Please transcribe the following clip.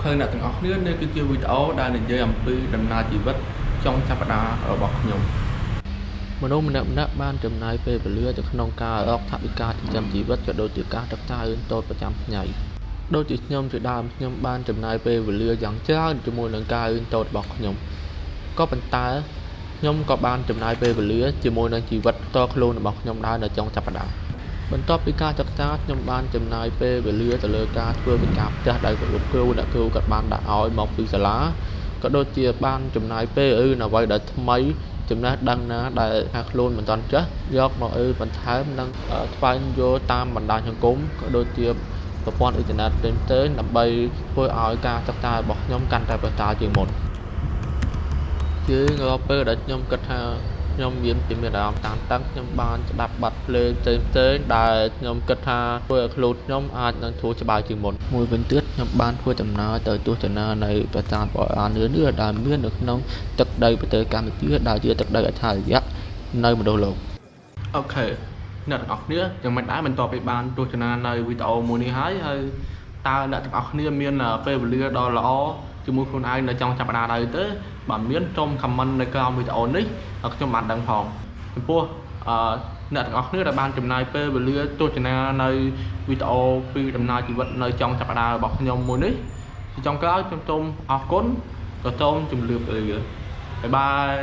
เคยអ្នកទាំងអស់គ្នានេះគឺជាវីដេអូដែលនិយាយអំពីដំណើរជីវិតចុងសប្តាហ៍របស់ខ្ញុំមនុស្សម្នាក់ៗបានចំណាយពេលវេលាទៅក្នុងការរកថវិកាចិញ្ចឹមជីវិតក៏ដូចជាការសិក្សារៀនសូត្រប្រចាំថ្ងៃដូចជាខ្ញុំជាដើមខ្ញុំបានចំណាយពេលវេលាយ៉ាងច្រើនជាមួយនឹងការរៀនសូត្ររបស់ខ្ញុំក៏ប៉ុន្តែខ្ញុំក៏បានចំណាយពេលវេលាជាមួយនឹងជីវិតផ្ទាល់ខ្លួនរបស់ខ្ញុំដែរនៅចុងសប្តាហ៍បន្ទាប់ពីការសិក្សាខ្ញុំបានចំណាយពេលវេលាទៅលើការធ្វើវិការផ្ទះដែលលោកគ្រូអ្នកគ្រូគាត់បានដាក់ឲ្យមកពីសាលាក៏ដូចជាបានចំណាយពេលអ្វីដែលថ្មីចំណេះដឹងណាដែលថាខ្លួនមិនទាន់ចេះយកមកបន្ថែមនិងស្វែងយល់តាមបណ្ដាញសង្គមក៏ដូចជាប្រព័ន្ធអ៊ីនធឺណិតផ្សេងៗដើម្បីធ្វើឲ្យការសិក្សារបស់ខ្ញុំកាន់តែប្រសើរជាងមុនជារាល់ពេលដែលខ្ញុំគិតថាខ្ញុំមានអារម្មណ៍តានតឹងខ្ញុំបានស្ដាប់បទភ្លេងផ្សេងៗដែលខ្ញុំគិតថាធ្វើឲ្យខ្លួនខ្ញុំអាចនឹងធូរច្បារជាងមុនមួយវិញទៀតខ្ញុំបានធ្វើដំណើរទៅទស្សនានៅប្រាសាទបុរាណនានាដែលមាននៅក្នុងទឹកដីប្រទេសកម្ពុជាដែលជាទឹកដីអថារយៈនៅមនុស្សលោកអូខេអ្នកទាំងអស់គ្នាយ៉ាងមិនដែរបន្ទាប់ពីបានទស្សនានៅវីដេអូមួយនេះហើយតើអ្នកទាំងអស់គ្នាមានពេលវេលាដ៏ល្អជាមួយខ្លួនឯងនៅចុងសប្តាហ៍ដែរទេបើមានសូម comment នៅក្រោមវីដេអូនេះឲ្យខ្ញុំបានដឹងផងចំពោះអ្នកទាំងអស់គ្នាដែលបានចំណាយពេលវេលាទស្សនានៅវីដេអូពីដំណើរជីវិតនៅចុងសប្តាហ៍របស់ខ្ញុំមួយនេះចុងក្រោយខ្ញុំសូមអរគុណក៏សូមជម្រាបលាបាយបាយ